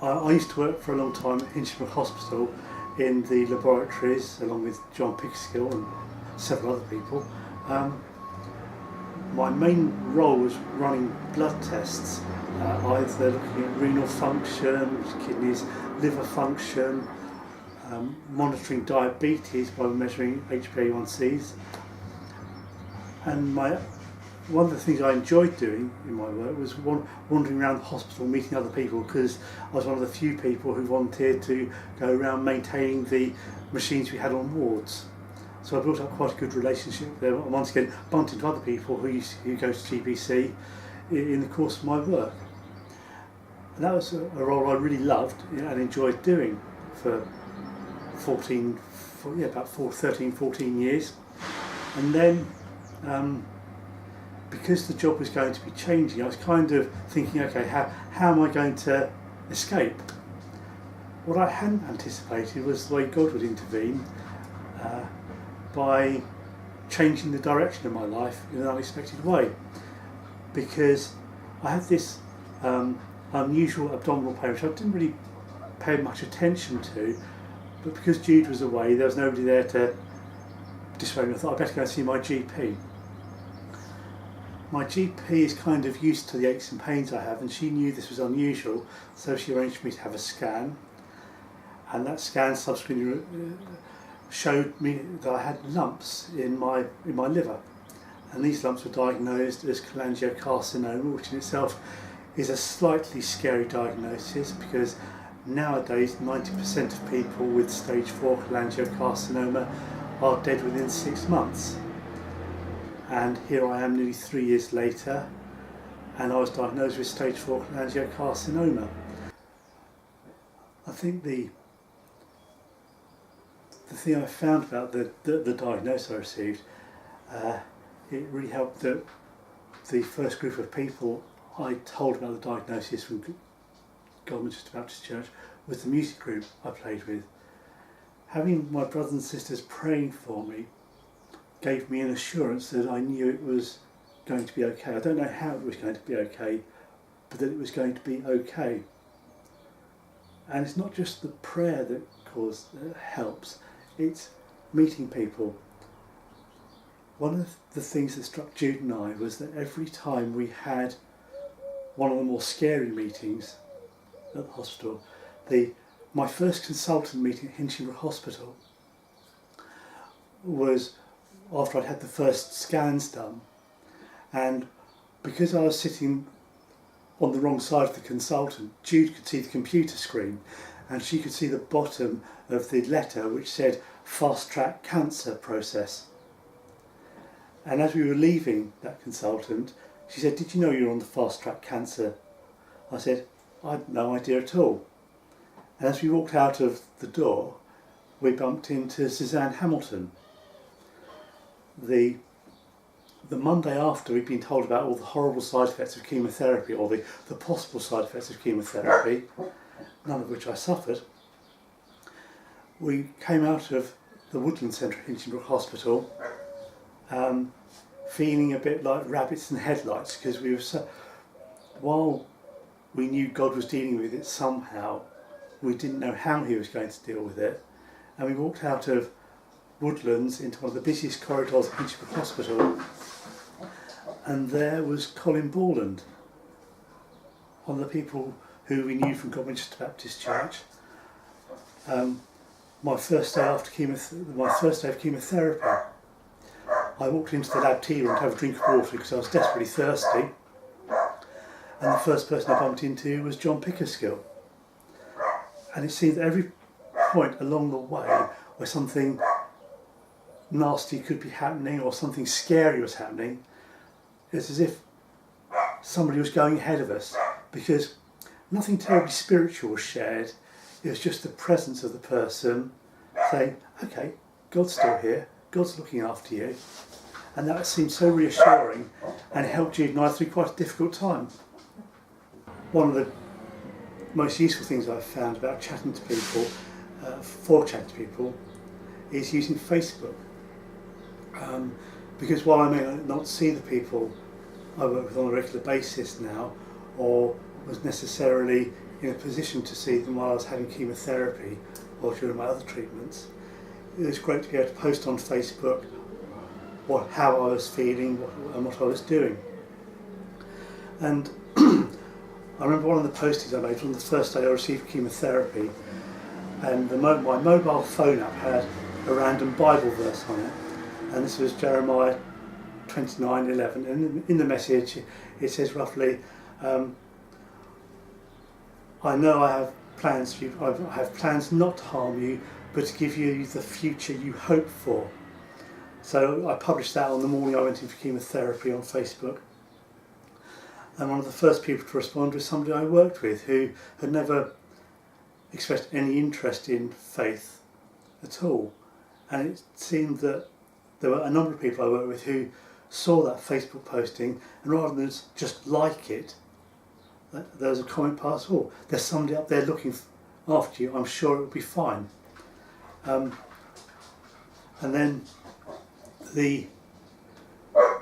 I used to work for a long time at Hinchinbrook Hospital in the laboratories, along with John Pickerskill and several other people. My main role was running blood tests, either looking at renal function, kidneys, liver function, monitoring diabetes by measuring HbA1cs. And one of the things I enjoyed doing in my work was wandering around the hospital meeting other people, because I was one of the few people who volunteered to go around maintaining the machines we had on wards. So I built up quite a good relationship there. And once again, bumped into other people who go to GBC in the course of my work. And that was a role I really loved and enjoyed doing for about 13, 14 years. And then, because the job was going to be changing, I was kind of thinking, okay, how am I going to escape? What I hadn't anticipated was the way God would intervene by changing the direction of my life in an unexpected way. Because I had this unusual abdominal pain, which I didn't really pay much attention to, but because Jude was away, there was nobody there to dissuade me. I thought I'd better go and see my GP. My GP is kind of used to the aches and pains I have, and she knew this was unusual, so she arranged for me to have a scan, and that scan subsequently showed me that I had lumps in my liver, and these lumps were diagnosed as cholangiocarcinoma, which in itself is a slightly scary diagnosis, because nowadays 90% of people with stage 4 cholangiocarcinoma are dead within 6 months. And here I am nearly 3 years later, and I was diagnosed with stage 4 cholangiocarcinoma. I think the thing I found about the diagnosis I received, it really helped that the first group of people I told about the diagnosis from Godmanchester Baptist Church was the music group I played with. Having my brothers and sisters praying for me gave me an assurance that I knew it was going to be okay. I don't know how it was going to be okay, but that it was going to be okay. And it's not just the prayer that helps, it's meeting people. One of the things that struck Jude and I was that every time we had one of the more scary meetings at the hospital, my first consultant meeting at Hinchinbrook Hospital was after I'd had the first scans done, and because I was sitting on the wrong side of the consultant, Jude could see the computer screen, and she could see the bottom of the letter which said fast track cancer process. And as we were leaving that consultant, she said, "Did you know you're on the fast track cancer?" I said, "I had no idea at all." And as we walked out of the door, we bumped into Suzanne Hamilton. The Monday after we'd been told about all the horrible side effects of chemotherapy, or the possible side effects of chemotherapy, none of which I suffered, we came out of the Woodland Centre at Hinchinbrook Hospital feeling a bit like rabbits in headlights, because we were while we knew God was dealing with it somehow, we didn't know how he was going to deal with it. And we walked out of Woodlands into one of the busiest corridors of Hinchinbrook Hospital, and there was Colin Borland, one of the people who we knew from Godmanchester Baptist Church. My first day of chemotherapy, I walked into the lab tea room to have a drink of water because I was desperately thirsty, and the first person I bumped into was John Pickerskill. And it seemed at every point along the way where something nasty could be happening or something scary was happening, it's as if somebody was going ahead of us, because nothing terribly spiritual was shared. It was just the presence of the person saying, "Okay, God's still here, God's looking after you." And that seemed so reassuring, and it helped Jude and I through quite a difficult time. One of the most useful things I've found about chatting to people, is using Facebook. Because while I may not see the people I work with on a regular basis now, or was necessarily in a position to see them while I was having chemotherapy or during my other treatments. It was great to be able to post on Facebook how I was feeling and what I was doing. And I remember one of the postings I made on the first day I received chemotherapy, and my mobile phone app had a random Bible verse on it, and this was Jeremiah 29:11, and in the message it says roughly, I know I have plans for you, I have plans not to harm you, but to give you the future you hope for. So I published that on the morning I went in for chemotherapy on Facebook. And one of the first people to respond was somebody I worked with who had never expressed any interest in faith at all. And it seemed that there were a number of people I worked with who saw that Facebook posting, and rather than just like it, there was a comment passed, oh, there's somebody up there looking after you, I'm sure it will be fine. And then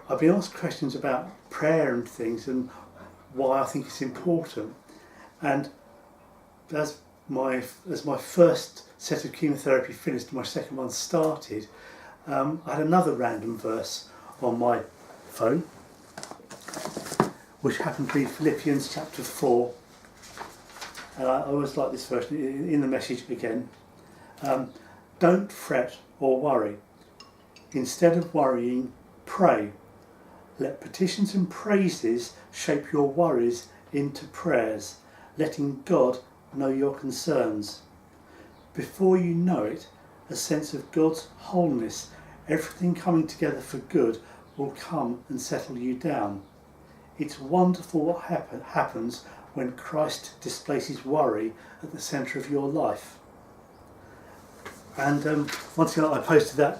I've been asked questions about prayer and things and why I think it's important. And as my first set of chemotherapy finished, my second one started, I had another random verse on my phone, which happened to be Philippians chapter 4. And I always like this verse in the message again. Don't fret or worry. Instead of worrying, pray. Let petitions and praises shape your worries into prayers, letting God know your concerns. Before you know it, a sense of God's wholeness, everything coming together for good, will come and settle you down. It's wonderful what happens when Christ displaces worry at the centre of your life. And once again, I posted that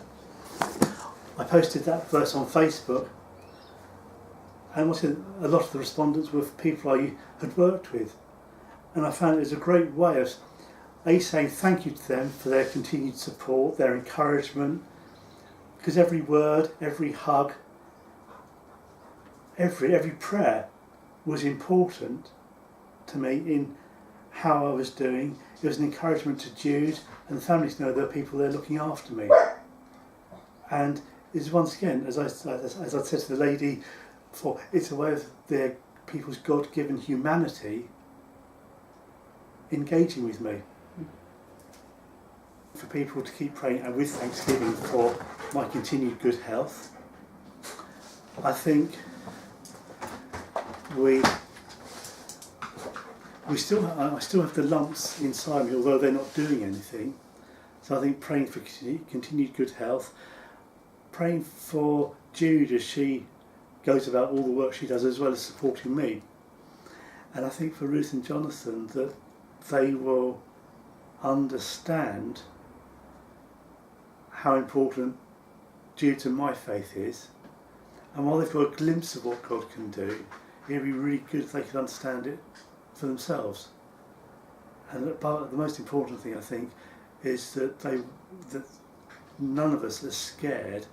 verse on Facebook, and once again, a lot of the respondents were people I had worked with, and I found it was a great way of saying thank you to them for their continued support, their encouragement, because every word, every hug, every prayer was important to me in how I was doing. It was an encouragement to Jude and the family to know there are people there looking after me. And it's once again, as I said to the lady before, it's a way of their people's God-given humanity engaging with me. For people to keep praying, and with thanksgiving for my continued good health. I think I still have the lumps inside me, although they're not doing anything. So I think praying for continued good health, praying for Jude as she goes about all the work she does, as well as supporting me. And I think for Ruth and Jonathan that they will understand how important Jude and my faith is. And while they've got a glimpse of what God can do, it would be really good if they could understand it for themselves. And the most important thing, I think, is that none of us are scared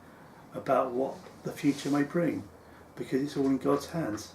about what the future may bring, because it's all in God's hands.